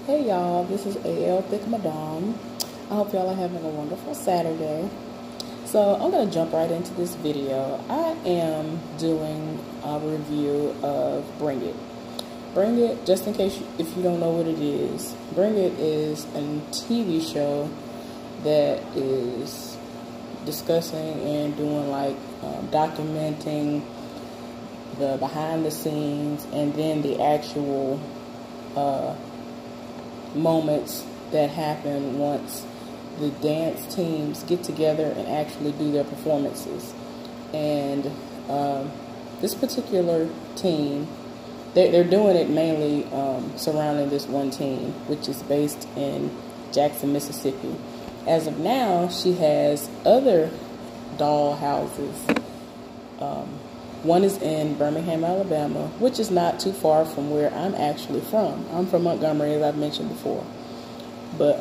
Hey y'all, this is AL Thick Madame. I hope y'all are having a wonderful Saturday. So I'm going to jump right into this video. I am doing a review of Bring It. Bring It, just in case if you don't know what it is, Bring It is a TV show that is discussing and doing documenting the behind the scenes and then the actual moments that happen once the dance teams get together and actually do their performances. And this particular team, they're doing it mainly surrounding this one team, which is based in Jackson, Mississippi. As of now, she has other doll houses. One is in Birmingham, Alabama, which is not too far from where I'm actually from. I'm from Montgomery, as I've mentioned before. But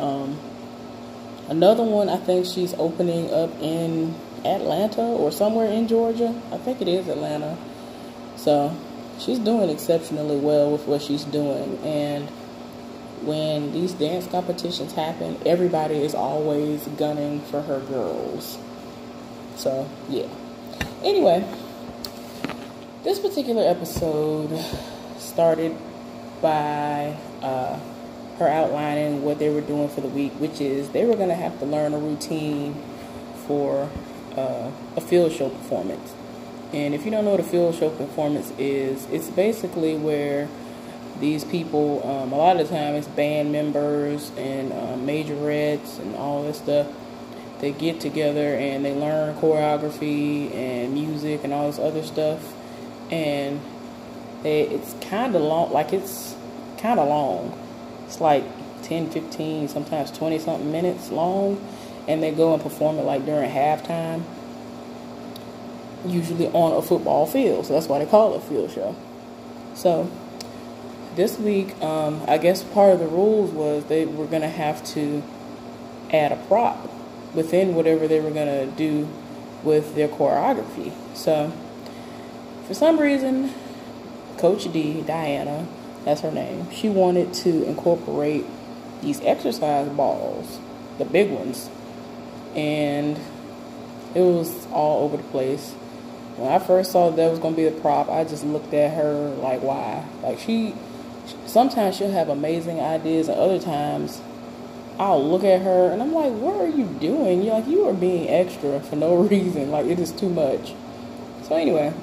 another one, I think she's opening up in Atlanta or somewhere in Georgia. I think it is Atlanta. So she's doing exceptionally well with what she's doing. And when these dance competitions happen, everybody is always gunning for her girls. So, yeah. Anyway, this particular episode started by her outlining what they were doing for the week, which is they were going to have to learn a routine for a field show performance. And if you don't know what a field show performance is, it's basically where these people, a lot of the time it's band members and majorettes and all this stuff. They get together and they learn choreography and music and all this other stuff. And it's kind of long, It's like 10, 15, sometimes 20-something minutes long. And they go and perform it like during halftime, usually on a football field. So that's why they call it a field show. So this week, I guess part of the rules was they were going to have to add a prop within whatever they were going to do with their choreography. So for some reason, Coach D, Diana, that's her name, she wanted to incorporate these exercise balls, the big ones, and it was all over the place. When I first saw that was going to be the prop, I just looked at her like, why? Like, sometimes she'll have amazing ideas, and other times I'll look at her and I'm like, what are you doing? You are being extra for no reason. Like, it is too much. So anyway,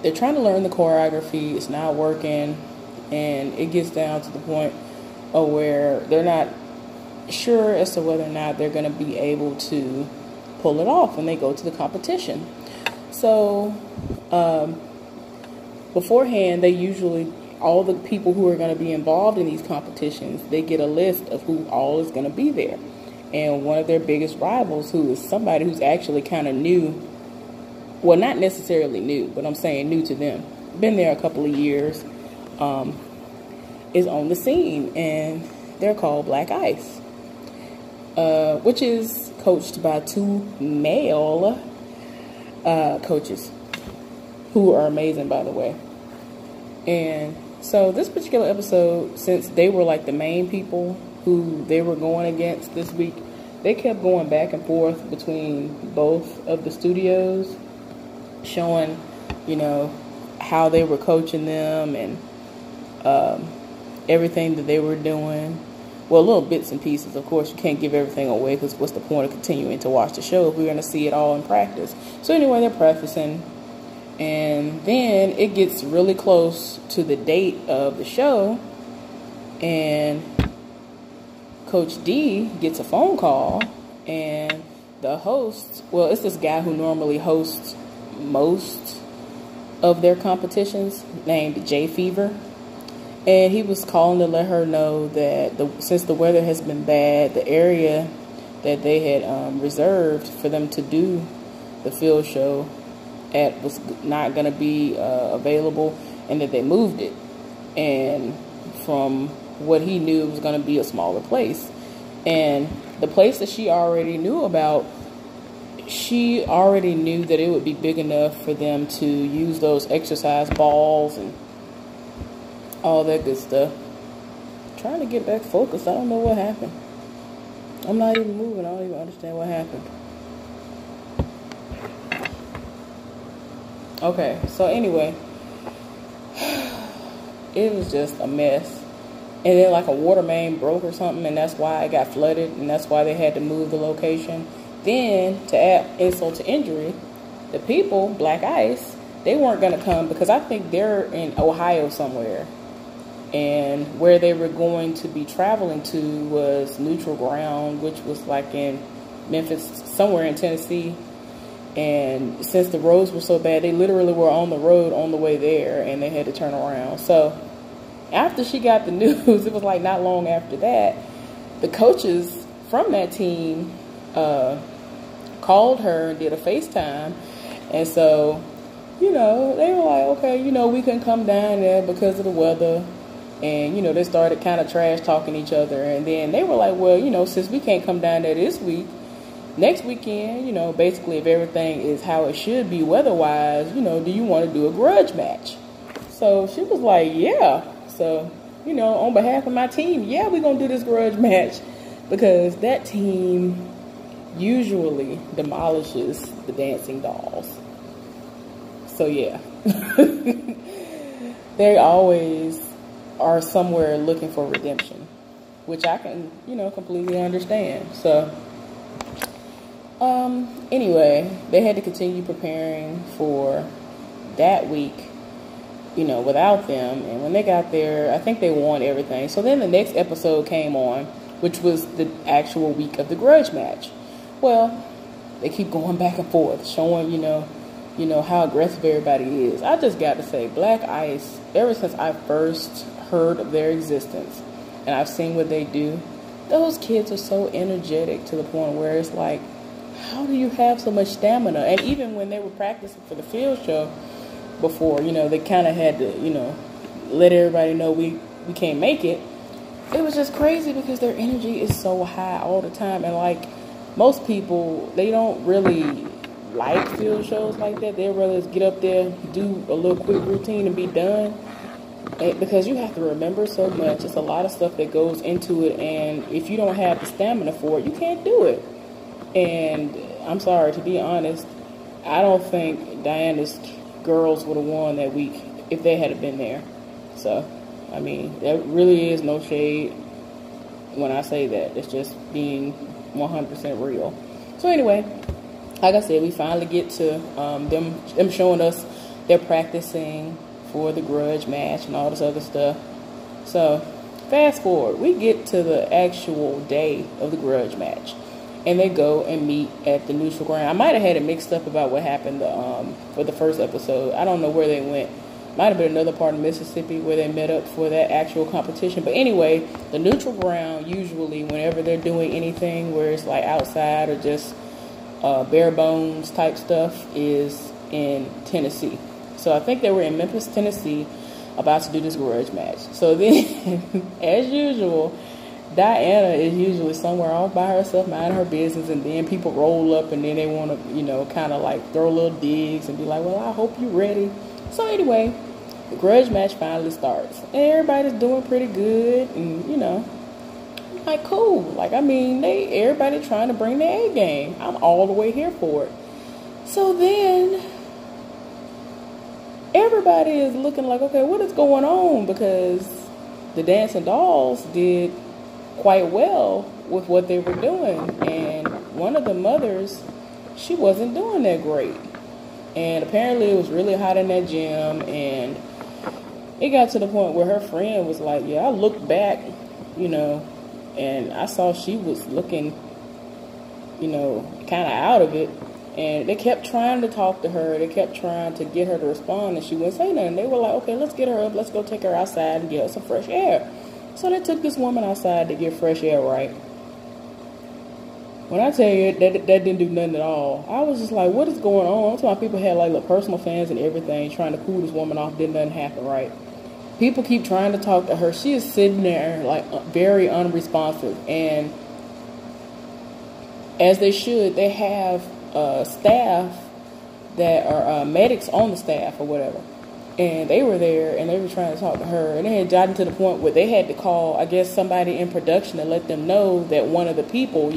they're trying to learn the choreography. It's not working. And it gets down to the point of where they're not sure as to whether or not they're going to be able to pull it off when they go to the competition. So beforehand, all the people who are going to be involved in these competitions, they get a list of who all is going to be there. And one of their biggest rivals, who is somebody who's actually kind of new, well, not necessarily new, but I'm saying new to them, been there a couple of years, is on the scene, and they're called Black Ice, which is coached by two male coaches who are amazing, by the way. And so this particular episode, since they were like the main people who they were going against this week, they kept going back and forth between both of the studios, showing, how they were coaching them and everything that they were doing. Well, little bits and pieces. Of course, you can't give everything away, because what's the point of continuing to watch the show if we're going to see it all in practice? So anyway, they're practicing. And then it gets really close to the date of the show, and Coach D gets a phone call, and the host, well, it's this guy who normally hosts most of their competitions, named Jay Fever, and he was calling to let her know that since the weather has been bad, the area that they had reserved for them to do the field show at was not going to be available, and that they moved it. And from what he knew, it was going to be a smaller place. And the place that she already knew about, she already knew that it would be big enough for them to use those exercise balls and all that good stuff. trying to get back focused. I don't know what happened. I'm not even moving. I don't even understand what happened. Okay, so anyway, it was just a mess. And then like a water main broke or something, and that's why it got flooded, and that's why they had to move the location. Then, to add insult to injury, the people, Black Ice, they weren't going to come because I think they're in Ohio somewhere. And where they were going to be traveling to was neutral ground, which was like in Memphis, somewhere in Tennessee. And since the roads were so bad, they literally were on the road on the way there, and they had to turn around. So after she got the news, it was like not long after that, the coaches from that team called her and did a FaceTime. And so, you know, they were like, okay, you know, we couldn't come down there because of the weather. And, you know, they started kind of trash talking each other. And then they were like, well, you know, since we can't come down there this week, next weekend, you know, basically if everything is how it should be weather-wise, you know, do you want to do a grudge match? So she was like, yeah. So, you know, on behalf of my team, yeah, we're going to do this grudge match. Because that team usually demolishes the dancing dolls. So, yeah. They always are somewhere looking for redemption, which I can, you know, completely understand. So, anyway, they had to continue preparing for that week, you know, without them. And when they got there, I think they won everything. So then the next episode came on, which was the actual week of the grudge match. Well, they keep going back and forth, showing, you know, how aggressive everybody is. I just got to say, Black Ice, ever since I first heard of their existence and I've seen what they do, those kids are so energetic to the point where it's like, how do you have so much stamina? And even when they were practicing for the field show before, you know, they kind of had to, you know, let everybody know we can't make it. It was just crazy because their energy is so high all the time. And like most people, they don't really like field shows like that. They'd rather get up there, do a little quick routine and be done. And because you have to remember so much. It's a lot of stuff that goes into it. And if you don't have the stamina for it, you can't do it. And I'm sorry, to be honest, I don't think Diana's girls would have won that week if they had been there. So, I mean, there really is no shade when I say that. It's just being 100% real. So anyway, like I said, we finally get to them showing us they're practicing for the grudge match and all this other stuff. So fast forward, we get to the actual day of the grudge match. And they go and meet at the neutral ground. I might have had it mixed up about what happened for the first episode. I don't know where they went. Might have been another part of Mississippi where they met up for that actual competition. But anyway, the neutral ground, usually whenever they're doing anything where it's like outside or just bare bones type stuff, is in Tennessee. So I think they were in Memphis, Tennessee, about to do this grudge match. So then, as usual, Diana is usually somewhere all by herself, minding her business, and then people roll up and then they want to, you know, kind of like throw little digs and be like, well, I hope you're ready. So anyway, the grudge match finally starts. And everybody's doing pretty good, and, you know, like, cool. Like, I mean, everybody trying to bring their A game. I'm all the way here for it. So then everybody is looking like, okay, what is going on? Because the Dancing Dolls did quite well with what they were doing, and one of the mothers, she wasn't doing that great. And apparently it was really hot in that gym, and it got to the point where her friend was like, yeah, I looked back, you know, and I saw she was looking, you know, kind of out of it. And they kept trying to talk to her. They kept trying to get her to respond, and she wouldn't say nothing. They were like, okay, let's get her up. Let's go take her outside and get her some fresh air. So they took this woman outside to get fresh air, right? When I tell you that didn't do nothing at all, I was just like, what is going on? I'm talking people had like personal fans and everything trying to cool this woman off. Didn't nothing happen, right? People keep trying to talk to her. She is sitting there like very unresponsive. And as they should, they have staff that are medics on the staff or whatever. And they were there, and they were trying to talk to her. And it had gotten to the point where they had to call, I guess, somebody in production to let them know that one of the people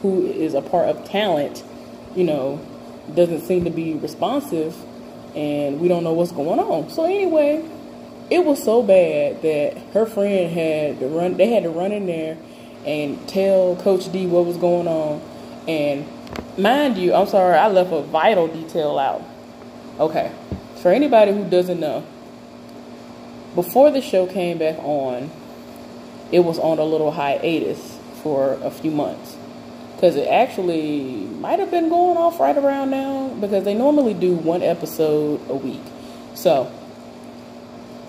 who is a part of talent, doesn't seem to be responsive, and we don't know what's going on. So anyway, it was so bad that her friend had to run. They had to run in there and tell Coach D what was going on. And mind you, I'm sorry, I left a vital detail out. Okay. For anybody who doesn't know, before the show came back on, it was on a little hiatus for a few months. Because it actually might have been going off right around now, because they normally do one episode a week. So,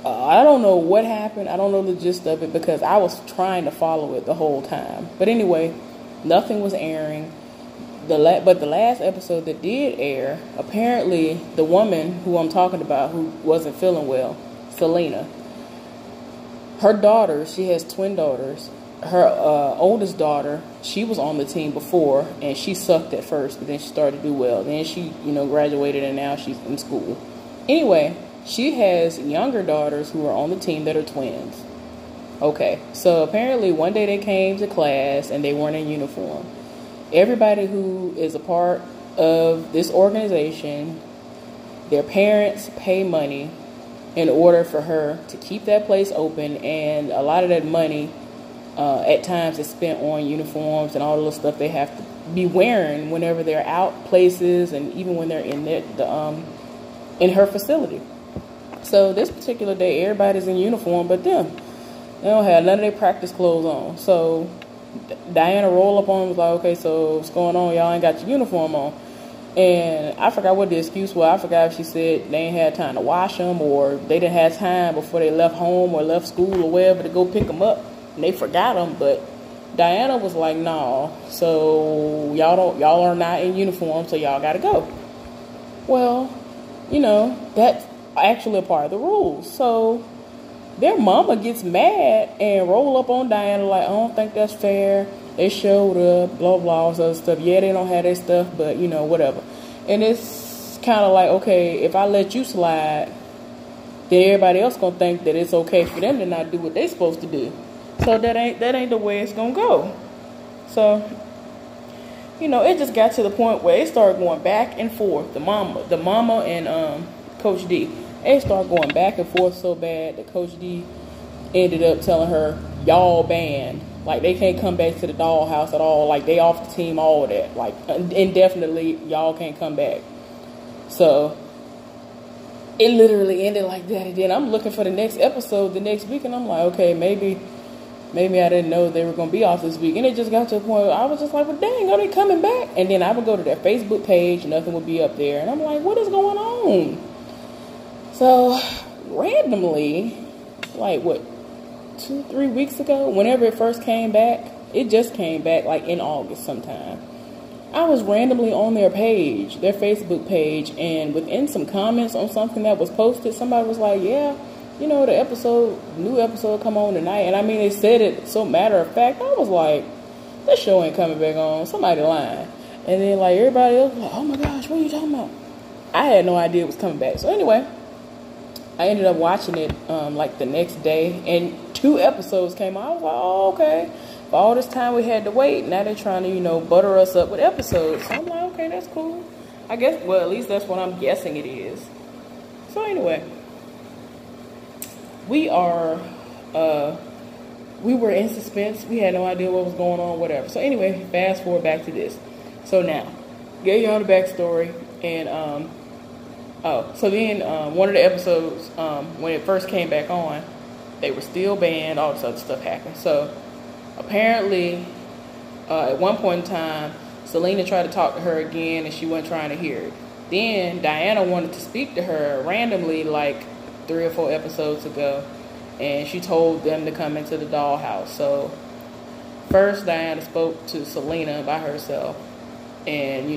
I don't know what happened. I don't know the gist of it, because I was trying to follow it the whole time. But anyway, nothing was airing. But the last episode that did air, apparently the woman who I'm talking about, who wasn't feeling well, Selena, her daughter, she has twin daughters. Her oldest daughter, she was on the team before, and she sucked at first, but then she started to do well. Then she, graduated, and now she's in school. Anyway, she has younger daughters who are on the team that are twins. Okay, so apparently one day they came to class, and they weren't in uniform. Everybody who is a part of this organization, their parents pay money in order for her to keep that place open, and a lot of that money at times is spent on uniforms and all the stuff they have to be wearing whenever they're out places, and even when they're in her facility. So this particular day, everybody's in uniform but them. They don't have none of their practice clothes on. So Diana rolled up on him and was like, okay, so what's going on? Y'all ain't got your uniform on. And I forgot what the excuse was. I forgot if she said they ain't had time to wash them, or they didn't have time before they left home or left school or wherever to go pick them up, and they forgot them. But Diana was like, no, so y'all are not in uniform, so y'all gotta go. Well, that's actually a part of the rules. So their mama gets mad and roll up on Diana like, I don't think that's fair. They showed up, blah, blah, all this other stuff. Yeah, they don't have their stuff, but, whatever. And it's kind of like, okay, if I let you slide, then everybody else going to think that it's okay for them to not do what they supposed to do. So that ain't the way it's going to go. So, it just got to the point where it started going back and forth. The mama and Coach D. They started going back and forth so bad that Coach D ended up telling her, y'all banned. Like, they can't come back to the dollhouse at all. Like, they off the team, all of that. Like, indefinitely, y'all can't come back. So, it literally ended like that. And then I'm looking for the next episode the next week, and I'm like, okay, maybe I didn't know they were going to be off this week. And it just got to a point where I was just like, well, dang, are they coming back? And then I would go to their Facebook page, nothing would be up there. And I'm like, what is going on? So, randomly, like, 2-3 weeks ago, whenever it first came back, it just came back, like, in August sometime. I was randomly on their page, their Facebook page, and within some comments on something that was posted, somebody was like, yeah, the new episode come on tonight. And I mean, they said it so matter of fact. I was like, this show ain't coming back on. Somebody lying. And then, like, everybody else was like, oh my gosh, what are you talking about? I had no idea it was coming back. So anyway, I ended up watching it like the next day, and 2 episodes came out. I was like, oh, okay. For all this time we had to wait, now they're trying to, butter us up with episodes. So I'm like, okay, that's cool. I guess, well, at least that's what I'm guessing it is. So anyway, we were in suspense. We had no idea what was going on, whatever. So anyway, fast forward back to this. So now, get you on the backstory, and so then one of the episodes, when it first came back on, they were still banned, all this other stuff happened. So apparently, at one point in time, Selena tried to talk to her again, and she wasn't trying to hear it. Then Diana wanted to speak to her randomly, like 3 or 4 episodes ago, and she told them to come into the dollhouse. So first, Diana spoke to Selena by herself, and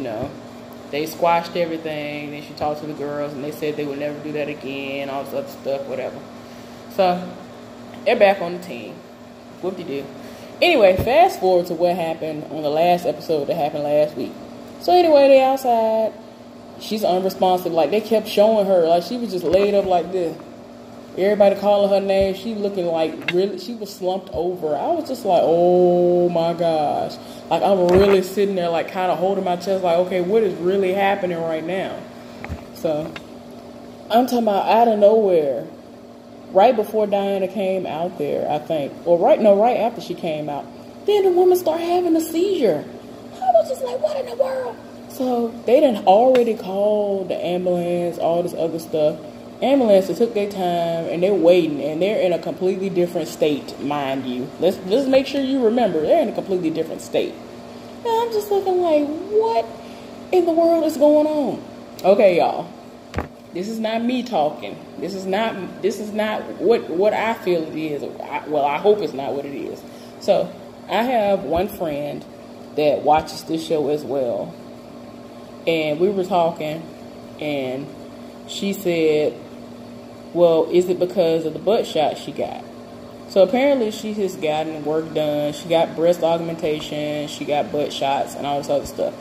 they squashed everything. Then she talked to the girls, and they said they would never do that again, all this other stuff, whatever. So they're back on the team. Whoop-de-doo. Anyway, fast forward to what happened on the last episode that happened last week. So anyway, they outside. she's unresponsive. Like, they kept showing her, like, she was just laid up like this. Everybody calling her name. She looking like really, she was slumped over. I was just like, oh my gosh. Like, I'm really sitting there, like, kind of holding my chest, like, okay, what is really happening right now? So, I'm talking about out of nowhere, right before Diana came out there, I think, or right after she came out, then the woman started having a seizure. I was just like, what in the world? So, they done already called the ambulance, all this other stuff. Ambulances took their time, and they're waiting, and they're in a completely different state, mind you. Let's make sure you remember, they're in a completely different state. And I'm just looking like, what in the world is going on? Okay, y'all. This is not me talking. This is not what I feel it is. Well, I hope it's not what it is. So, I have one friend that watches this show as well. And we were talking, and she said, well, is it because of the butt shot she got? So apparently she has gotten work done. She got breast augmentation. She got butt shots and all this other stuff.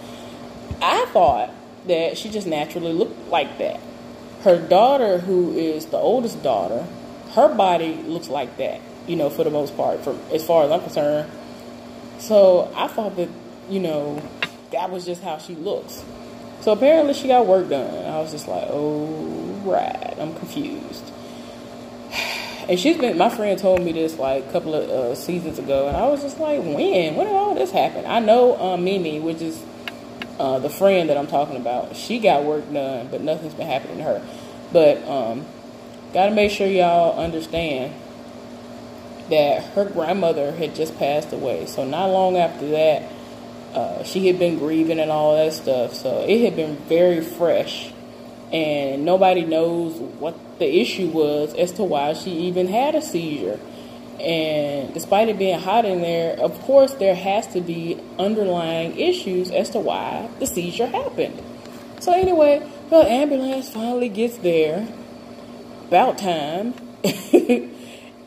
I thought that she just naturally looked like that. Her daughter, who is the oldest daughter, her body looks like that, you know, for the most part, as far as I'm concerned. So I thought that, you know, that was just how she looks. So apparently she got work done. I was just like, oh, right, I'm confused. And my friend told me this like a couple of seasons ago, and I was just like, when did all this happen? I know Mimi, which is the friend that I'm talking about, she got work done, but nothing's been happening to her. But gotta make sure y'all understand that her grandmother had just passed away. So not long after that, she had been grieving and all that stuff. So it had been very fresh. And nobody knows what the issue was as to why she even had a seizure. And despite it being hot in there, of course, there has to be underlying issues as to why the seizure happened. So anyway, the ambulance finally gets there. About time. And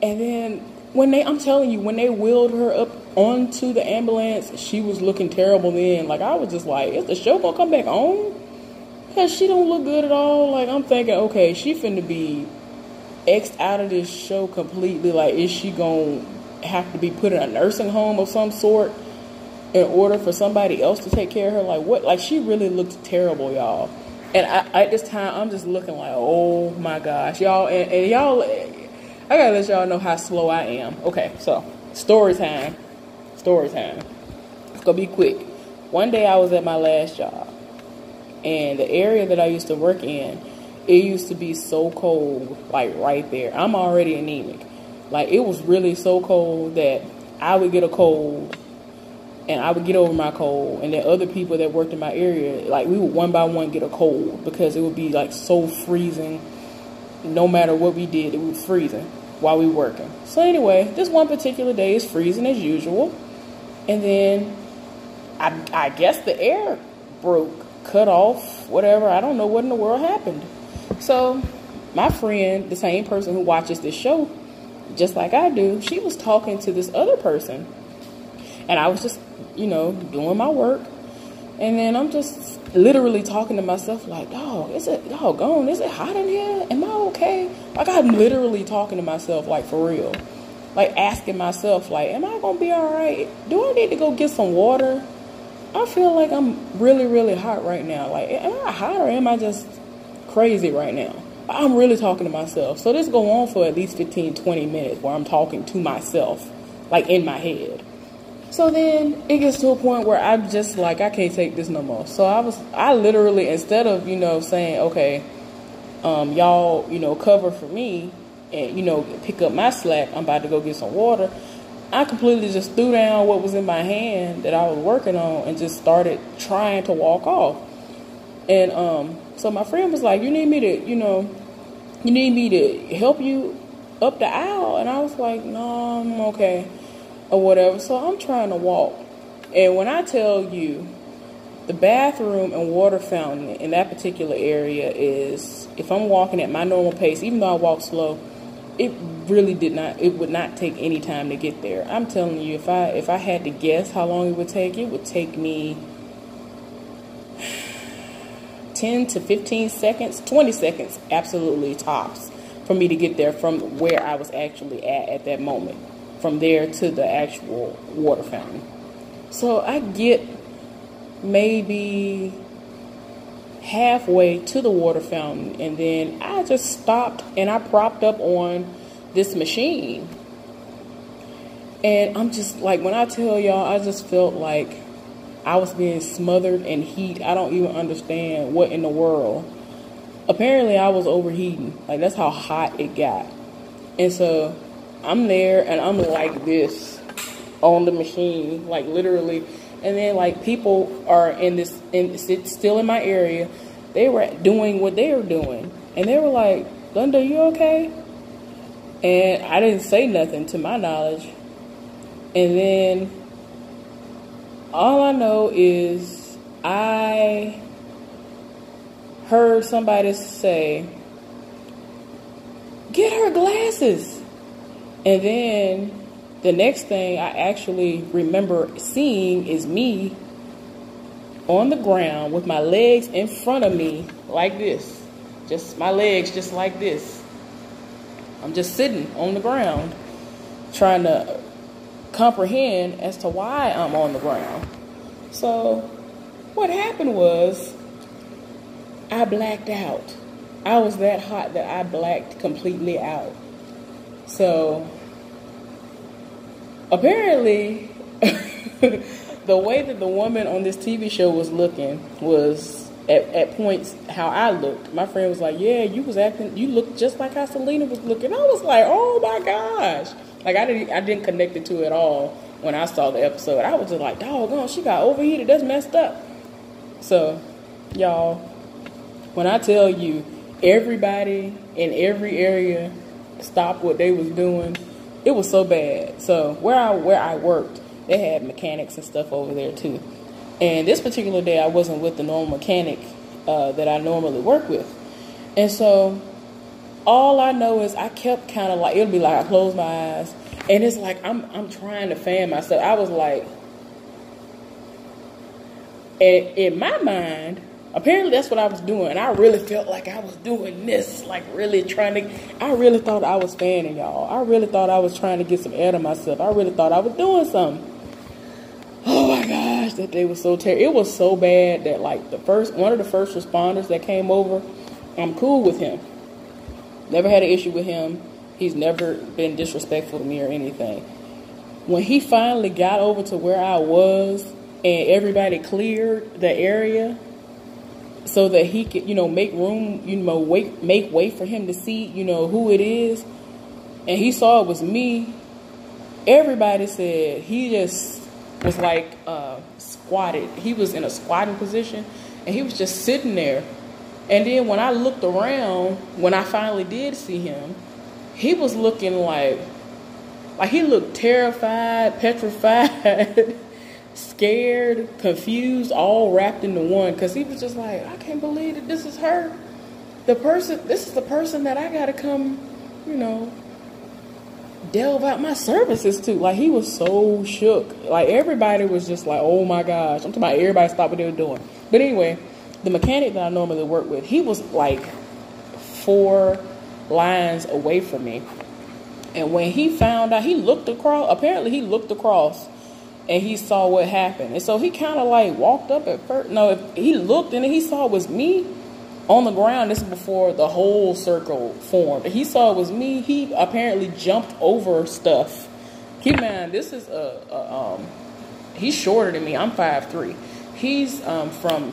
then I'm telling you, when they wheeled her up onto the ambulance, she was looking terrible then. Like, I was just like, is the show gonna come back on? Because she don't look good at all. Like, I'm thinking, okay, she finna be X'd out of this show completely. Like, is she gonna have to be put in a nursing home of some sort in order for somebody else to take care of her? Like, what? Like, she really looked terrible, y'all. And at this time, I'm just looking like, oh my gosh, y'all. And y'all, I gotta let y'all know how slow I am. Okay, so story time. It's gonna be quick. One day I was at my last job, and the area that I used to work in, it used to be so cold, like right there. I'm already anemic. Like, it was really so cold that I would get a cold, and I would get over my cold, and then other people that worked in my area, like, we would one by one get a cold because it would be like so freezing. No matter what we did, it was freezing while we were working. So anyway, this one particular day is freezing as usual. And then I guess the air broke, cut off, whatever. I don't know what in the world happened. So my friend, the same person who watches this show, just like I do, she was talking to this other person. And I was just, you know, doing my work. And then I'm just literally talking to myself like, dog, is it hot in here? Am I okay? Like, I'm literally talking to myself, like, for real. Like, asking myself, like, am I going to be all right? Do I need to go get some water? I feel like I'm really, really hot right now. Like, am I hot or am I just crazy right now? I'm really talking to myself. So this go on for at least 15, 20 minutes where I'm talking to myself, like, in my head. So then it gets to a point where I'm just like, I can't take this no more. So I literally, instead of, you know, saying, okay, y'all, you know, cover for me and, you know, pick up my slack, I'm about to go get some water, I completely just threw down what was in my hand that I was working on and just started trying to walk off. And so my friend was like, you need me to help you up the aisle? And I was like, no, I'm okay, or whatever. So I'm trying to walk. And when I tell you, the bathroom and water fountain in that particular area is, if I'm walking at my normal pace, even though I walk slow, it would not take any time to get there. I'm telling you, if I had to guess how long it would take me 10 to 15 seconds, 20 seconds, absolutely tops, for me to get there from where I was actually at that moment, from there to the actual water fountain. So I get maybe halfway to the water fountain, and then I just stopped and I propped up on this machine. And I'm just like, when I tell y'all, I just felt like I was being smothered in heat. I don't even understand what in the world. Apparently I was overheating. Like, that's how hot it got. And so I'm there and I'm like this on the machine, like literally. And then like people are still in my area. They were doing what they were doing. And they were like, Glenda, you okay? And I didn't say nothing to my knowledge. And then all I know is I heard somebody say, get her glasses. And then the next thing I actually remember seeing is me on the ground with my legs in front of me like this. Just my legs just like this. I'm just sitting on the ground trying to comprehend as to why I'm on the ground. So what happened was I blacked out. I was that hot that I blacked completely out. So apparently the way that the woman on this TV show was looking was at points how I looked. My friend was like, yeah, you looked just like how Selena was looking. I was like, oh my gosh. Like I didn't connect it to it at all when I saw the episode. I was just like, doggone, she got overheated, that's messed up. So y'all, when I tell you everybody in every area stopped what they was doing, it was so bad. So where I worked, they had mechanics and stuff over there too. And this particular day, I wasn't with the normal mechanic that I normally work with. And so all I know is I kept kind of like, it'll be like I close my eyes, and it's like I'm trying to fan myself. I was like, in my mind, apparently that's what I was doing. And I really felt like I was doing this, like really I really thought I was fanning y'all. I really thought I was trying to get some air to myself. I really thought I was doing something. Oh my gosh, that day was so terrible. It was so bad that like one of the first responders that came over, I'm cool with him. Never had an issue with him. He's never been disrespectful to me or anything. When he finally got over to where I was and everybody cleared the area so that he could, make room, make way for him to see, who it is, and he saw it was me, everybody said he just was like squatted. He was in a squatting position and he was just sitting there. And then when I looked around, when I finally did see him, he was looking like he looked terrified, petrified, scared, confused, all wrapped into one. Because he was just like, I can't believe that this is her. This is the person that I got to come, delve out my services to. Like, he was so shook. Like, everybody was just like, oh my gosh. I'm talking about everybody stopped what they were doing. But anyway, the mechanic that I normally work with, he was like 4 lines away from me. And when he found out, he looked across and he saw what happened. And so he kind of like walked up at first. No, he looked and he saw it was me on the ground. This is before the whole circle formed. He saw it was me. He apparently jumped over stuff. Keep in mind, this is he's shorter than me. I'm 5'3". He's from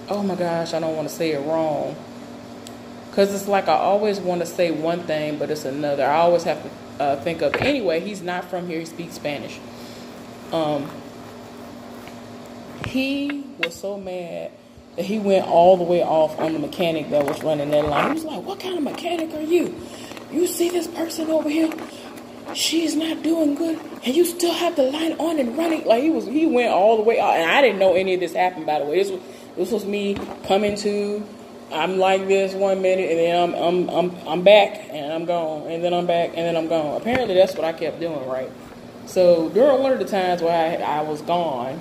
oh my gosh, I don't want to say it wrong. Because it's like I always want to say one thing, but it's another. I always have to think of it. Anyway, he's not from here. He speaks Spanish. He was so mad that he went all the way off on the mechanic that was running that line. He was like, what kind of mechanic are you? You see this person over here? She's not doing good, and you still have the line on and running. Like he went all the way out, and I didn't know any of this happened. By the way, this was me coming to. I'm like this 1 minute, and then I'm back, and I'm gone, and then I'm back, and then I'm gone. Apparently, that's what I kept doing, right? So during one of the times where I was gone,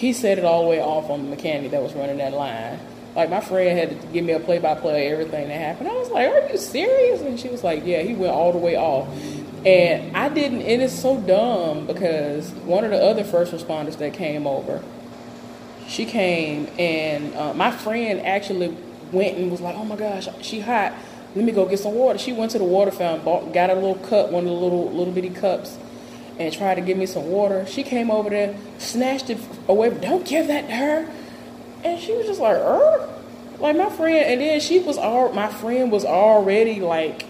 he set it all the way off on the mechanic that was running that line. Like, my friend had to give me a play-by-play of everything that happened. I was like, are you serious? And she was like, yeah, he went all the way off. And I didn't, and it's so dumb because one of the other first responders that came over, she came and my friend actually went and was like, oh my gosh, she hot. Let me go get some water. She went to the water fountain, got a little cup, one of the little bitty cups, and tried to give me some water. She came over there, snatched it away. Don't give that to her. And she was just like, like my friend, and then my friend was already like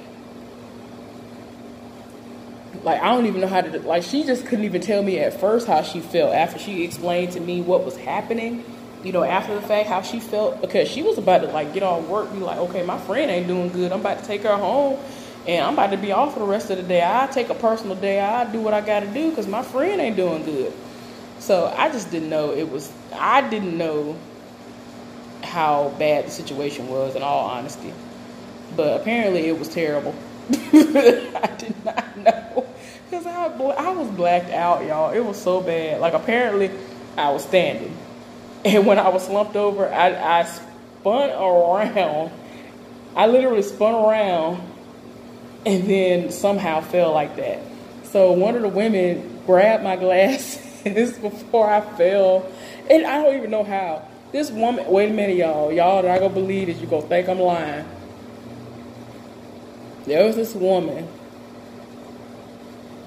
I don't even know how to, like, she just couldn't even tell me at first how she felt after she explained to me what was happening, you know, after the fact, how she felt, because she was about to, like, get off work, be like, okay, my friend ain't doing good. I'm about to take her home, and I'm about to be off for the rest of the day. I'll take a personal day. I'll do what I got to do because my friend ain't doing good. So I just didn't know I didn't know how bad the situation was, in all honesty. But apparently it was terrible. I did not know. Because I was blacked out, y'all. It was so bad. Like, apparently I was standing. And when I was slumped over, I spun around. I literally spun around and then somehow fell like that. So one of the women grabbed my glasses before I fell. And I don't even know how. This woman, wait a minute, y'all. Y'all not gonna believe it. You're gonna think I'm lying. There was this woman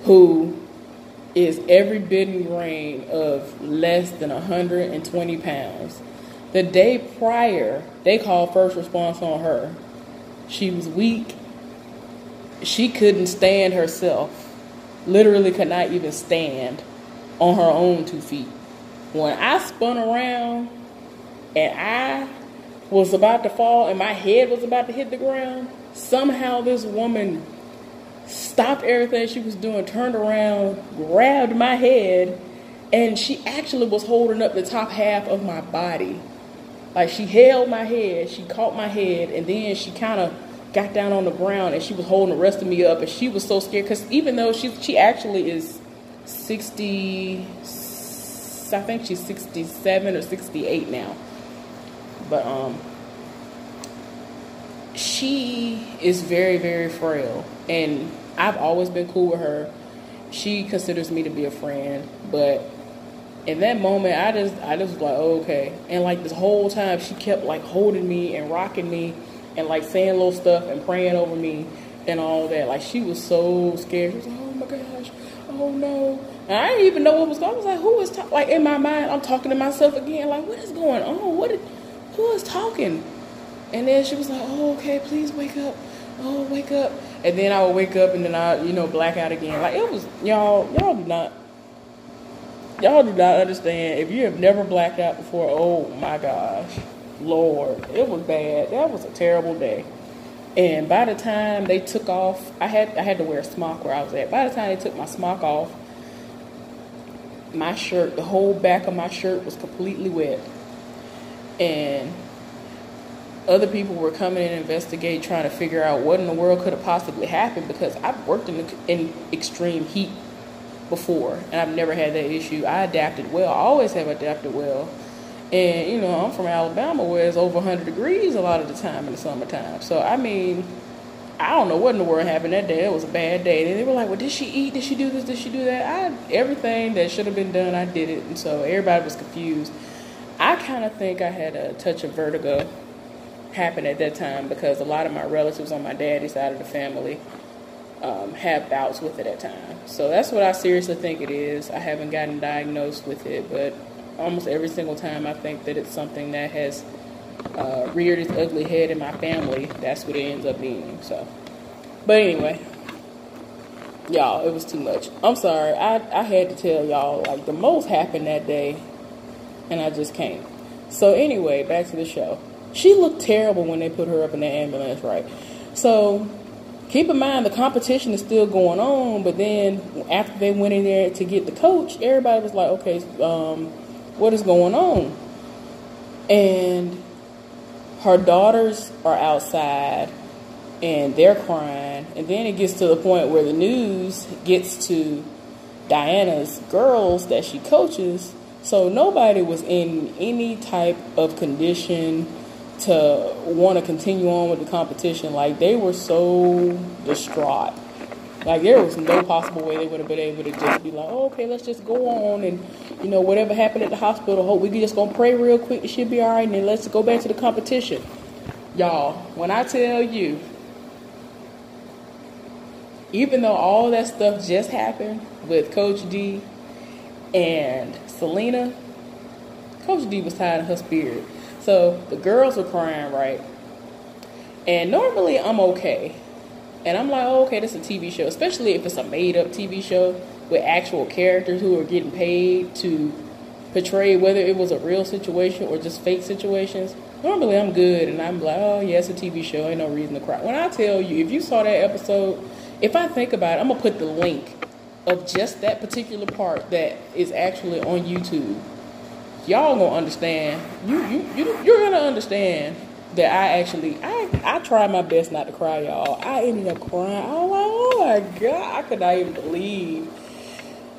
who is every bit in grain of less than 120 pounds. The day prior, they called first response on her. She was weak. She couldn't stand herself. Literally could not even stand on her own 2 feet. When I spun around and I was about to fall and my head was about to hit the ground, somehow this woman stopped everything she was doing, turned around, grabbed my head, and she actually was holding up the top half of my body. Like, she held my head, she caught my head, and then she kind of got down on the ground and she was holding the rest of me up, and she was so scared because even though she actually is 60, I think she's 67 or 68 now, but she is very, very frail, and I've always been cool with her. She considers me to be a friend, but in that moment, I just was like, oh, okay. And like this whole time, she kept like holding me and rocking me and like saying little stuff and praying over me and all that. Like, she was so scared. She was like, oh my gosh, oh no. And I didn't even know what was going on. I was like, who is talking? Like, in my mind, I'm talking to myself again. Like, what is going on? Who is talking? And then she was like, oh, okay, please wake up. Oh, wake up. And then I would wake up and then I, black out again. Like, it was, y'all do not understand. If you have never blacked out before, oh my gosh, Lord, it was bad. That was a terrible day. And by the time they took off, I had to wear a smock where I was at. By the time they took my smock off, my shirt, the whole back of my shirt was completely wet. And other people were coming in and investigate, trying to figure out what in the world could have possibly happened, because I've worked in extreme heat before, and I've never had that issue. I adapted well. I always have adapted well. And, I'm from Alabama, where it's over 100 degrees a lot of the time in the summertime. So, I mean, I don't know what in the world happened that day. It was a bad day. And they were like, well, did she eat? Did she do this? Did she do that? Everything that should have been done, I did it. And so everybody was confused. I kind of think I had a touch of vertigo happen at that time, because a lot of my relatives on my daddy's side of the family have bouts with it at times. So that's what I seriously think it is. I haven't gotten diagnosed with it, but almost every single time I think that it's something that has reared its ugly head in my family. That's what it ends up being. So, but anyway, y'all, it was too much. I'm sorry. I had to tell y'all, like, the most happened that day, and I just can't. So anyway, back to the show. She looked terrible when they put her up in the ambulance, right? So keep in mind, the competition is still going on, but then after they went in there to get the coach, everybody was like, okay, what is going on? And her daughters are outside, and they're crying. And then it gets to the point where the news gets to Diana's girls that she coaches, So nobody was in any type of condition to want to continue on with the competition. Like, they were so distraught. Like, there was no possible way they would have been able to just be like, oh, okay, let's just go on and, whatever happened at the hospital, hope we just gonna pray real quick, it should be all right, and then let's go back to the competition. Y'all, when I tell you, even though all that stuff just happened with Coach D and Selena, Coach D was tired of her spirit. So the girls were crying, right? And normally I'm okay. And I'm like, oh, okay, this is a TV show. Especially if it's a made-up TV show with actual characters who are getting paid to portray whether it was a real situation or just fake situations. Normally I'm good, and I'm like, oh, yeah, it's a TV show. Ain't no reason to cry. When I tell you, if you saw that episode, if I think about it, I'm going to put the link of just that particular part that is actually on YouTube. Y'all going to understand. You're going to understand that I tried my best not to cry, y'all. I ended up crying. I was like, oh my God. I could not even believe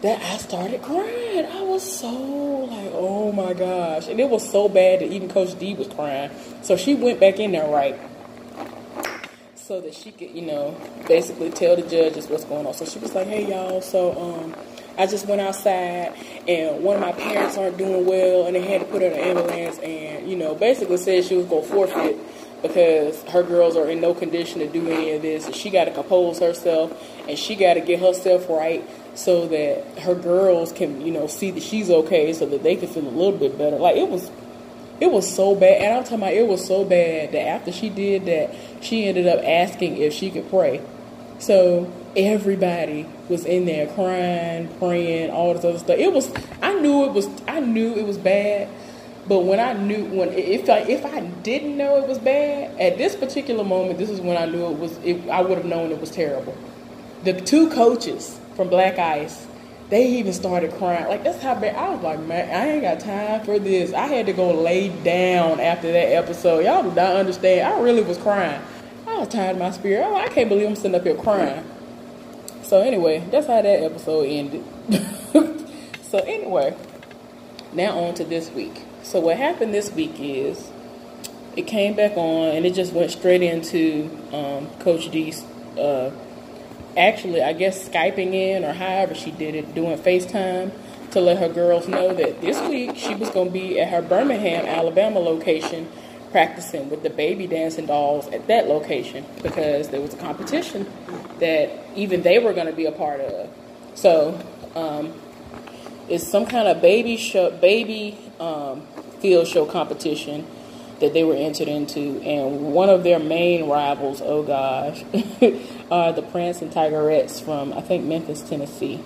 that I started crying. I was so like, oh my gosh. And it was so bad that even Coach D was crying. So she went back in there, right, so that she could, basically tell the judges what's going on. So she was like, hey, y'all, so I just went outside, and one of my parents aren't doing well, and they had to put her in an ambulance, and, basically said she was going to forfeit because her girls are in no condition to do any of this, and she got to compose herself, and she got to get herself right so that her girls can, see that she's okay, so that they can feel a little bit better. Like, it was so bad, and I'm talking about it was so bad that after she did that, she ended up asking if she could pray. So everybody was in there crying, praying, all this other stuff. I knew it was bad, but if I didn't know it was bad, at this particular moment, this is when I knew I would have known it was terrible. The two coaches from Black Ice, they even started crying. Like, that's how bad. I was like, man, I ain't got time for this. I had to go lay down after that episode. Y'all do not understand. I really was crying. I was tired of my spirit. I can't believe I'm sitting up here crying. So anyway, that's how that episode ended. So anyway, now on to this week. So what happened this week is it came back on, and it just went straight into Coach D's actually, I guess, Skyping in, or however she did it, doing FaceTime to let her girls know that this week she was going to be at her Birmingham, Alabama location practicing with the baby dancing dolls at that location because there was a competition that even they were going to be a part of. So it's some kind of baby field show competition that they were entered into, and one of their main rivals, oh gosh, are the Prince and Tigerettes from, I think, Memphis, Tennessee.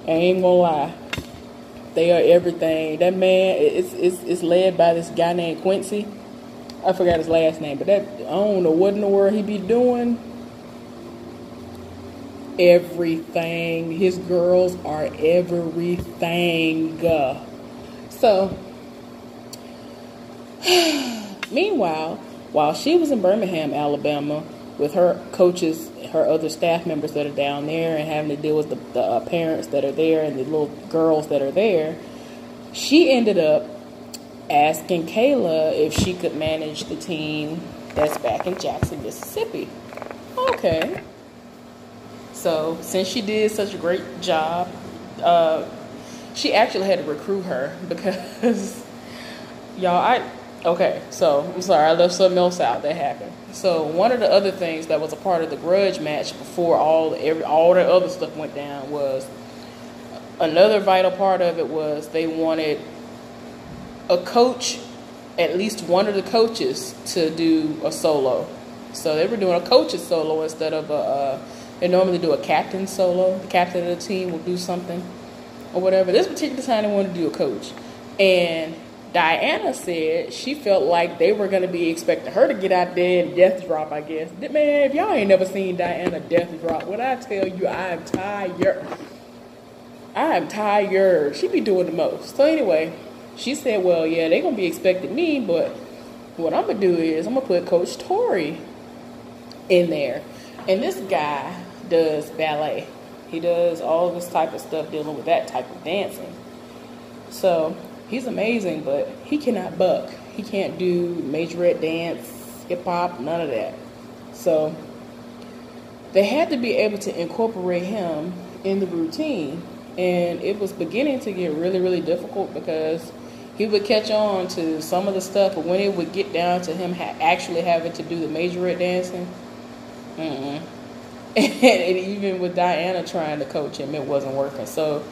I ain't gonna lie, they are everything. That man, it's led by this guy named Quincy. I forgot his last name, but I don't know what in the world he be doing. Everything. His girls are everything. So, meanwhile, while she was in Birmingham, Alabama, with her coaches, her other staff members that are down there, and having to deal with the parents that are there and the little girls that are there, she ended up asking Kayla if she could manage the team that's back in Jackson, Mississippi. Okay. So, since she did such a great job, she actually had to recruit her because, y'all, okay, so I'm sorry, I left something else out that happened. So one of the other things that was a part of the grudge match before all the other stuff went down was, another vital part of it was they wanted a coach, at least one of the coaches, to do a solo. So they were doing a coach's solo instead of they normally do a captain solo. The captain of the team will do something or whatever. This particular time they wanted to do a coach. And Diana said she felt like they were going to be expecting her to get out there and death drop, I guess. Man, if y'all ain't never seen Diana death drop, when I tell you I am tired. I am tired. She be doing the most. So anyway, she said, well, yeah, they're going to be expecting me, but what I'm going to do is I'm going to put Coach Tori in there. And this guy does ballet. He does all this type of stuff dealing with that type of dancing. So he's amazing, but he cannot buck. He can't do majorette dance, hip hop, none of that. So they had to be able to incorporate him in the routine. And it was beginning to get really, really difficult because he would catch on to some of the stuff, but when it would get down to him actually having to do the majorette dancing, and even with Diana trying to coach him, it wasn't working. So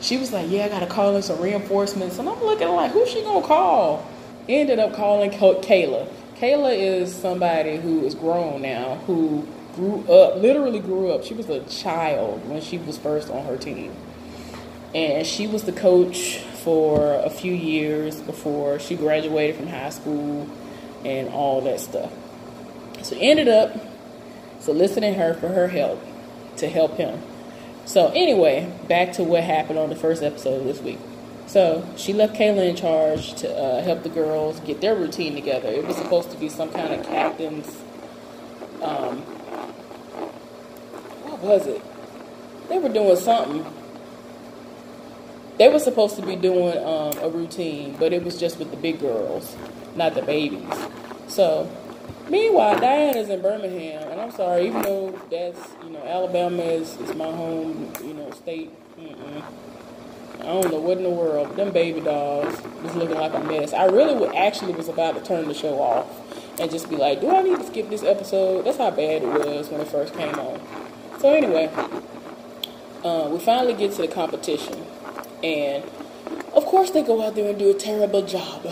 she was like, yeah, I got to call in some reinforcements. And I'm looking like, who's she going to call? Ended up calling Kayla. Kayla is somebody who is grown now, who literally grew up. She was a child when she was first on her team. And she was the coach for a few years before she graduated from high school and all that stuff. So ended up soliciting her for her help to help him. So anyway, back to what happened on the first episode this week. So she left Kayla in charge to help the girls get their routine together. It was supposed to be some kind of captain's, what was it? They were doing something. They were supposed to be doing a routine, but it was just with the big girls, not the babies. So, meanwhile, Diana's in Birmingham, and I'm sorry, even though that's, Alabama is my home, state. I don't know what in the world. Them baby dolls was looking like a mess. I really was about to turn the show off and just be like, do I need to skip this episode? That's how bad it was when it first came on. So anyway, we finally get to the competition. And, of course, they go out there and do a terrible job.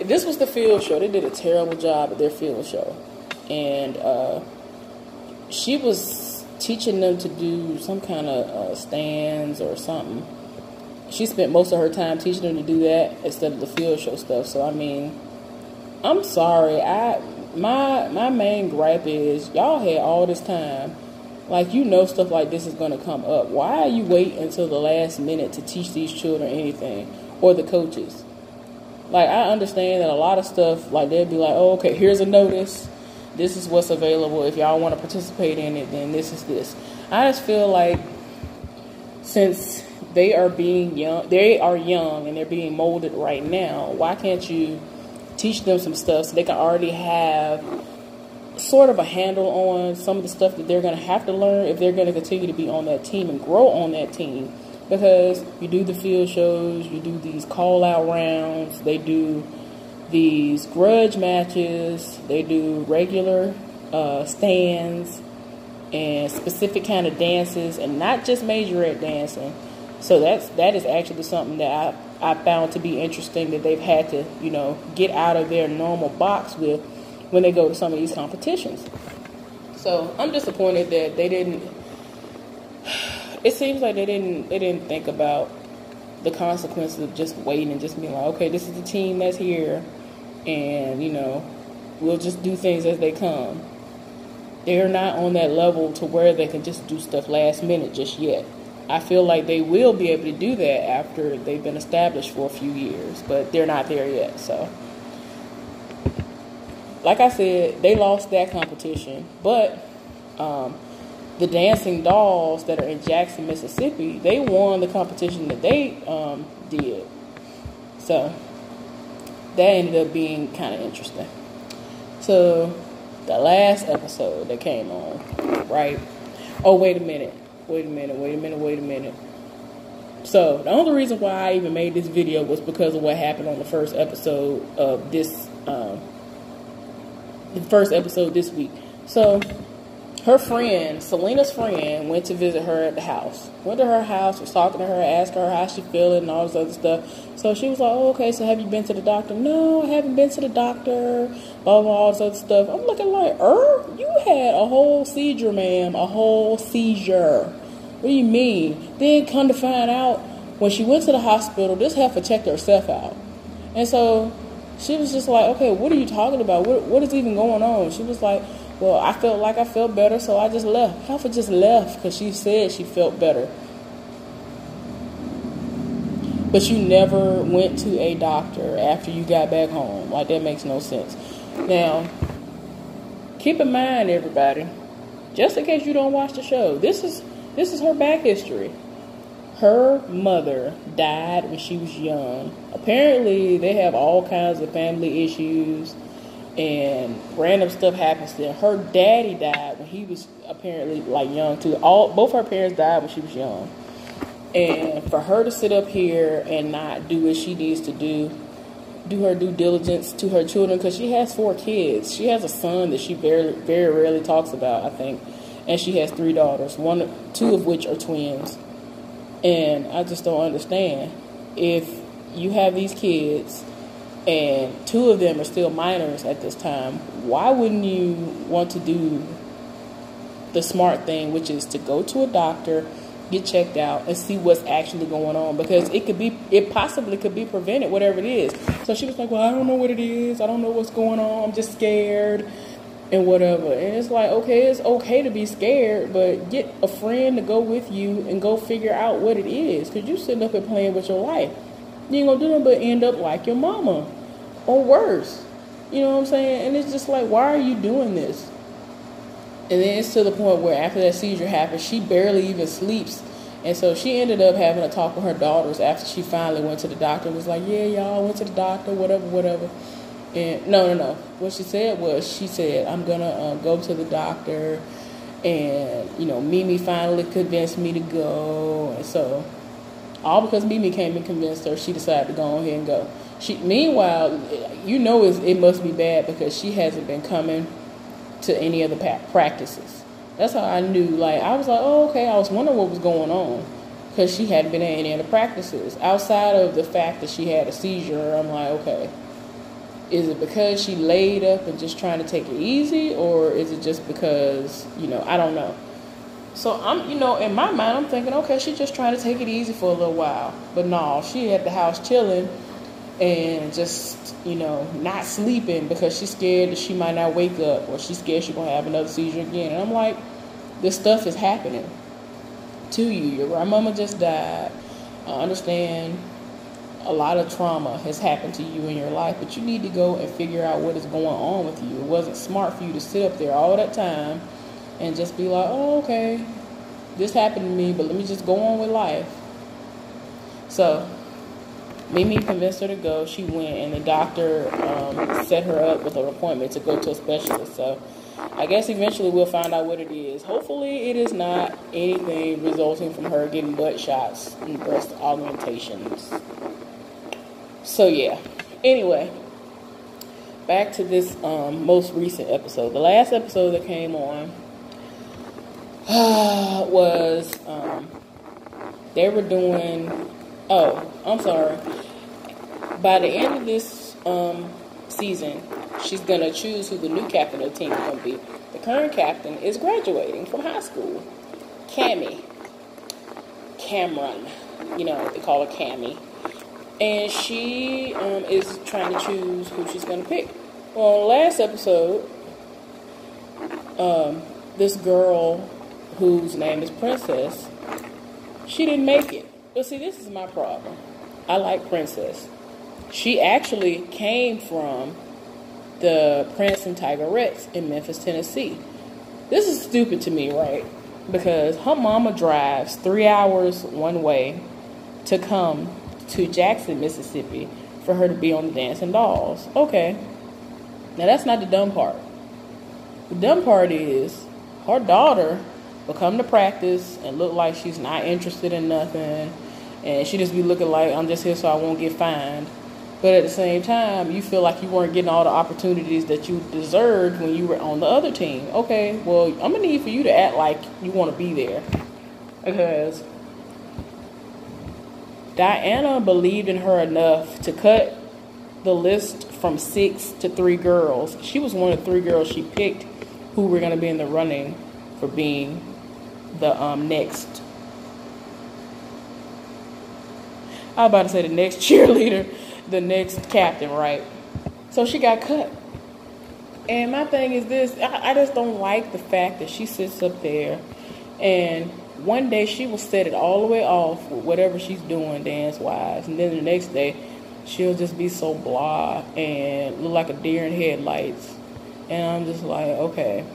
This was the field show. They did a terrible job at their field show. And she was teaching them to do some kind of stands or something. She spent most of her time teaching them to do that instead of the field show stuff. So, I mean, I'm sorry. My main gripe is y'all had all this time. Like, stuff like this is going to come up. Why are you waiting until the last minute to teach these children anything? Or the coaches? Like, I understand that a lot of stuff, like, they'll be like, oh, okay, here's a notice. This is what's available. If y'all want to participate in it, then this is this. I just feel like since they are young and they're being molded right now, why can't you teach them some stuff so they can already have sort of a handle on some of the stuff that they're going to have to learn if they're going to continue to be on that team and grow on that team. Because you do the field shows, you do these call-out rounds, they do these grudge matches, they do regular stands and specific kind of dances, and not just majorette dancing. So that is actually something that I found to be interesting, that they've had to, get out of their normal box with when they go to some of these competitions. So I'm disappointed that they didn't. It seems like they didn't think about the consequences of just waiting and just being like, okay, this is the team that's here, and we'll just do things as they come. They're not on that level to where they can just do stuff last minute just yet. I feel like they will be able to do that after they've been established for a few years, but they're not there yet. So, like I said, they lost that competition, but the dancing dolls that are in Jackson, Mississippi, they won the competition that they did. So that ended up being kind of interesting. So the last episode that came on, right? Oh, wait a minute. So the only reason why I even made this video was because of what happened on the first episode of this, the first episode this week. So her friend, Selena's friend, went to visit her at the house. Went to her house, was talking to her, asked her how she feeling and all this other stuff. So she was like, oh, okay, so have you been to the doctor? No, I haven't been to the doctor. Blah, blah, all this other stuff. I'm looking like, you had a whole seizure, ma'am. A whole seizure. What do you mean? Then come to find out, when she went to the hospital, this heifer checked herself out. And so she was just like, okay, what are you talking about? What is even going on? She was like, well, I felt like I felt better, so I just left. Heifer just left because she said she felt better. But you never went to a doctor after you got back home. Like, that makes no sense. Now, keep in mind, everybody, just in case you don't watch the show, this is her back history. Her mother died when she was young. Apparently, they have all kinds of family issues, and random stuff happens to them. Her daddy died when he was apparently like young too. Both her parents died when she was young. And for her to sit up here and not do what she needs to do her due diligence to her children, because she has 4 kids. She has a son that she very rarely talks about, I think. And she has 3 daughters, 2 of which are twins. And I just don't understand. If you have these kids and 2 of them are still minors at this time, why wouldn't you want to do the smart thing, which is to go to a doctor, get checked out, and see what's actually going on? Because it possibly could be prevented, whatever it is. So she was like, well, I don't know what it is. I don't know what's going on. I'm just scared and whatever. And it's like, okay, it's okay to be scared, but get a friend to go with you and go figure out what it is. Because you sitting up and playing with your life. You ain't gonna do nothing but end up like your mama or worse. You know what I'm saying? And it's just like, why are you doing this? And then it's to the point where after that seizure happens, she barely even sleeps. And so she ended up having a talk with her daughters after she finally went to the doctor and was like, yeah, y'all went to the doctor, whatever. And no. What she said was, I'm going to go to the doctor. And, Mimi finally convinced me to go. And so all because Mimi came and convinced her, she decided to go ahead and go. Meanwhile, it must be bad because she hasn't been coming to any of the practices. That's how I knew. Like, I was like, oh, okay. I was wondering what was going on because she hadn't been at any of the practices. Outside of the fact that she had a seizure, I'm like, okay, is it because she laid up and just trying to take it easy, or is it just because, I don't know. So I'm, in my mind, I'm thinking, okay, she's just trying to take it easy for a little while. But no, she at the house chilling and just, not sleeping because she's scared that she might not wake up, or she's scared she's going to have another seizure again. And I'm like, this stuff is happening to you. Your grandmama just died. I understand a lot of trauma has happened to you in your life, but you need to go and figure out what is going on with you. It wasn't smart for you to sit up there all that time and just be like, oh, okay, this happened to me, but let me just go on with life. So Mimi convinced her to go. She went, and the doctor set her up with an appointment to go to a specialist. So I guess eventually we'll find out what it is. Hopefully it is not anything resulting from her getting butt shots and breast augmentations. So yeah. Anyway, back to this most recent episode. The last episode that came on was they were doing... Oh, I'm sorry. By the end of this season, she's going to choose who the new captain of the team is going to be. The current captain is graduating from high school. Cameron. They call her Cammy. And she is trying to choose who she's going to pick. Well, last episode, this girl whose name is Princess, she didn't make it. But see, this is my problem. I like Princess. She actually came from the Prince and Tigerettes in Memphis, Tennessee. This is stupid to me, right? Because her mama drives 3 hours one way to come to Jackson, Mississippi for her to be on the Dancing Dolls. Okay. Now, that's not the dumb part. The dumb part is her daughter will come to practice and look like she's not interested in nothing. And she just be looking like, I'm just here so I won't get fined. But at the same time, you feel like you weren't getting all the opportunities that you deserved when you were on the other team. Okay, well, I'm going to need for you to act like you want to be there. Because Diana believed in her enough to cut the list from 6 to 3 girls. She was one of 3 girls she picked who were going to be in the running for being the next... I was about to say the next cheerleader, the next captain, right? So she got cut. And my thing is this, I just don't like the fact that she sits up there and one day she will set it all the way off with whatever she's doing dance-wise. And then the next day, she'll just be so blah and look like a deer in headlights. And I'm just like, okay.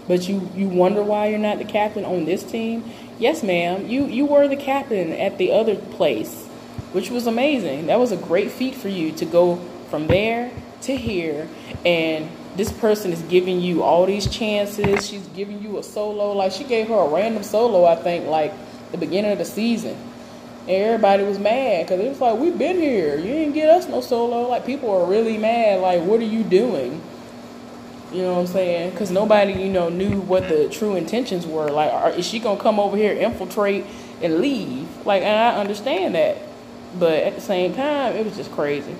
But you wonder why you're not the captain on this team? Yes, ma'am. You were the captain at the other place, which was amazing. That was a great feat for you to go from there to here, and this person is giving you all these chances. She's giving you a solo. Like, she gave her a random solo, I think, like the beginning of the season. And everybody was mad because it was like, we've been here. You didn't get us no solo. Like, people are really mad. Like, what are you doing? You know what I'm saying? Because nobody, knew what the true intentions were. Like, is she going to come over here, infiltrate, and leave? Like, and I understand that. But at the same time, it was just crazy.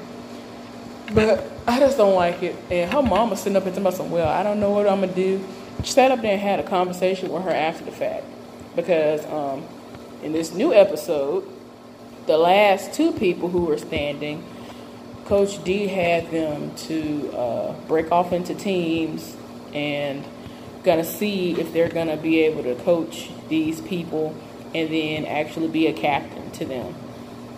But I just don't like it. And her mama sitting up and telling me, well, I don't know what I'm going to do. She sat up there and had a conversation with her after the fact. Because in this new episode, the last two people who were standing, Coach D had them to break off into teams and gonna see if they're gonna be able to coach these people and then actually be a captain to them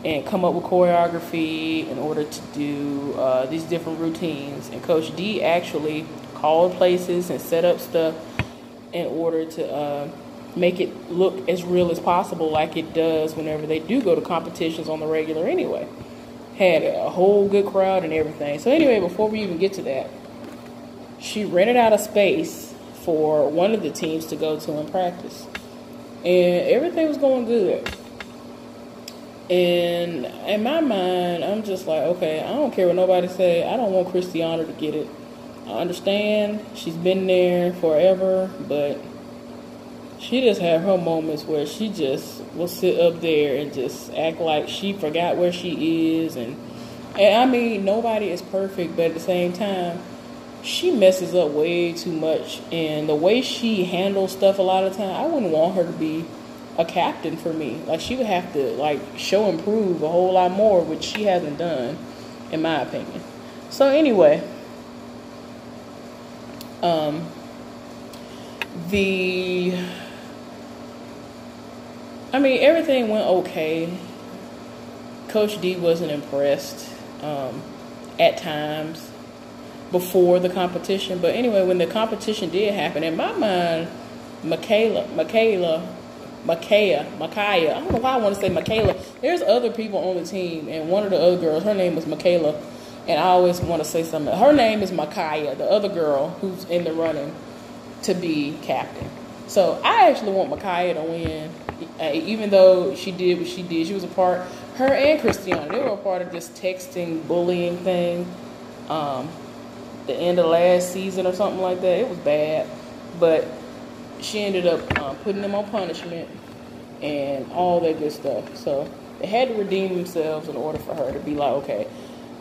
and come up with choreography in order to do these different routines. And Coach D actually called places and set up stuff in order to make it look as real as possible, like it does whenever they do go to competitions on the regular anyway. Had a whole good crowd and everything. So anyway, before we even get to that, she rented out a space for one of the teams to go to and practice. And everything was going good. And in my mind, I'm just like, okay, I don't care what nobody say. I don't want Christiana to get it. I understand she's been there forever, but she just had her moments where she just will sit up there and just act like she forgot where she is. And I mean, nobody is perfect, but at the same time, she messes up way too much. And the way she handles stuff a lot of time, I wouldn't want her to be a captain for me. Like, she would have to, like, show and prove a whole lot more, which she hasn't done, in my opinion. So anyway, everything went okay. Coach D wasn't impressed at times before the competition. But anyway, when the competition did happen, in my mind, Micaiah, I don't know why I want to say Michaela. There's other people on the team, and one of the other girls, her name was Michaela, and I always want to say something. Her name is Micaiah, the other girl who's in the running to be captain. So I actually want Micaiah to win, even though she did what she did. She was a part, her and Christiana, they were a part of this texting, bullying thing. The end of last season or something like that. It was bad, but she ended up putting them on punishment and all that good stuff. So they had to redeem themselves in order for her to be like, okay,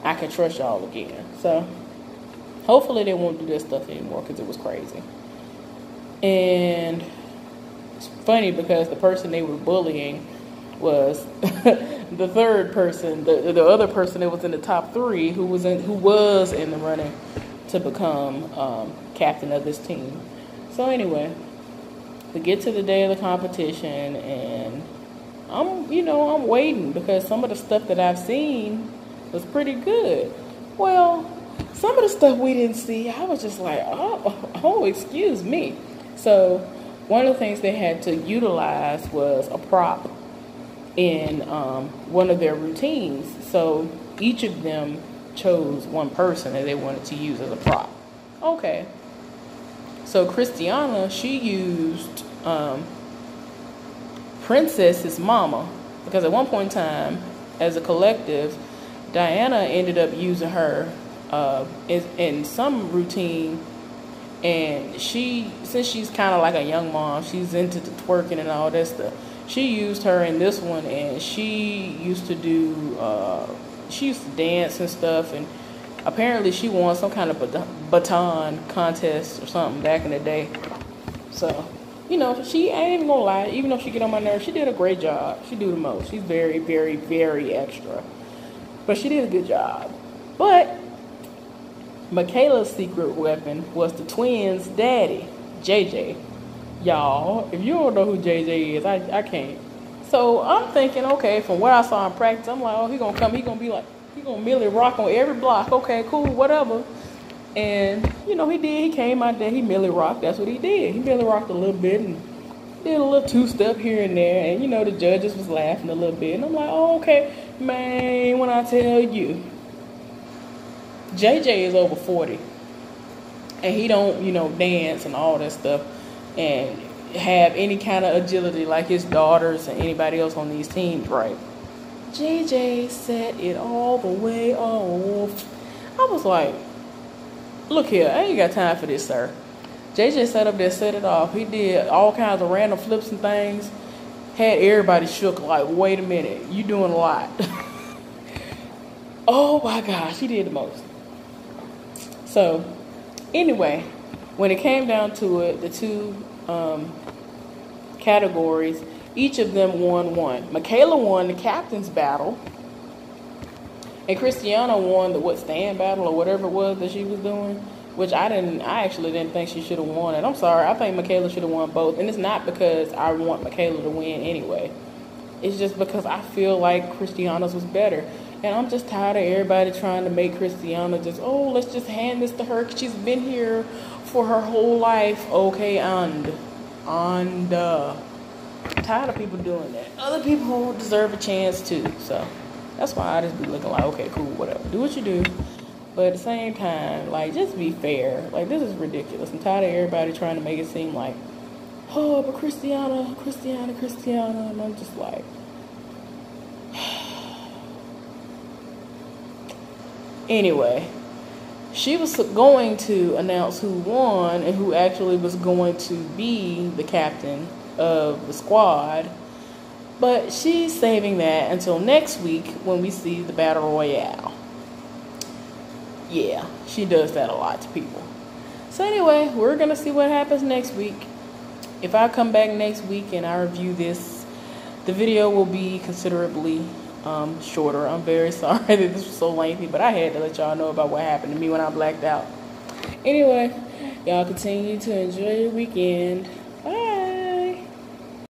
I can trust y'all again. So hopefully they won't do this stuff anymore, because it was crazy. And it's funny because the person they were bullying was the third person, the other person that was in the top three, who was in the running to become captain of this team. So anyway, we get to the day of the competition, and I'm waiting, because some of the stuff that I've seen was pretty good. Well, some of the stuff we didn't see, I was just like, oh, excuse me. So one of the things they had to utilize was a prop in one of their routines. So each of them chose one person that they wanted to use as a prop. Okay. So Christiana, she used Princess's mama, because at one point in time, as a collective, Diana ended up using her in some routine. And since she's kind of like a young mom, she's into the twerking and all that stuff. She used her in this one, and she used to dance and stuff. And apparently she won some kind of baton contest or something back in the day. So, she ain't even gonna lie. Even though she get on my nerves, she did a great job. She do the most. She's very, very, very extra. But she did a good job. But Michaela's secret weapon was the twins' daddy, JJ. Y'all, if you don't know who JJ is, I can't. So I'm thinking, okay, from what I saw in practice, I'm like, oh, he gonna come, he gonna Millie rock on every block. Okay, cool, whatever. And he did. He came out there, he Millie rocked. That's what he did. He Millie rocked a little bit, and Did a little two-step here and there, and you know the judges was laughing a little bit, and I'm like, oh, okay, man. When I tell you, JJ is over 40, and he don't, dance and all that stuff, and have any kind of agility like his daughters and anybody else on these teams, right? JJ set it all the way off. I was like, look here, I ain't got time for this, sir. JJ sat up there, set it off. He did all kinds of random flips and things. Had everybody shook like, wait a minute, you doing a lot. Oh my gosh, he did the most. So, anyway, when it came down to it, the two categories, each of them won one. Michaela won the captain's battle, and Christiana won the stand battle or whatever it was that she was doing, which I actually didn't think she should have won. And I'm sorry, I think Michaela should have won both. And it's not because I want Michaela to win anyway. It's just because I feel like Christiana's was better. And I'm just tired of everybody trying to make Christiana just, oh, let's just hand this to her because she's been here for her whole life. Okay, and tired of people doing that. Other people deserve a chance too. So that's why I just be looking like, okay, cool, whatever. Do what you do. But at the same time, like, just be fair. Like, this is ridiculous. I'm tired of everybody trying to make it seem like, oh, but Christiana. And I'm just like, anyway, she was going to announce who won and who actually was going to be the captain of the squad. But she's saving that until next week when we see the Battle Royale. Yeah, she does that a lot to people. So anyway, we're going to see what happens next week. If I come back next week and I review this, the video will be considerably shorter. I'm very sorry that this was so lengthy, but I had to let y'all know about what happened to me when I blacked out. Anyway, y'all continue to enjoy your weekend.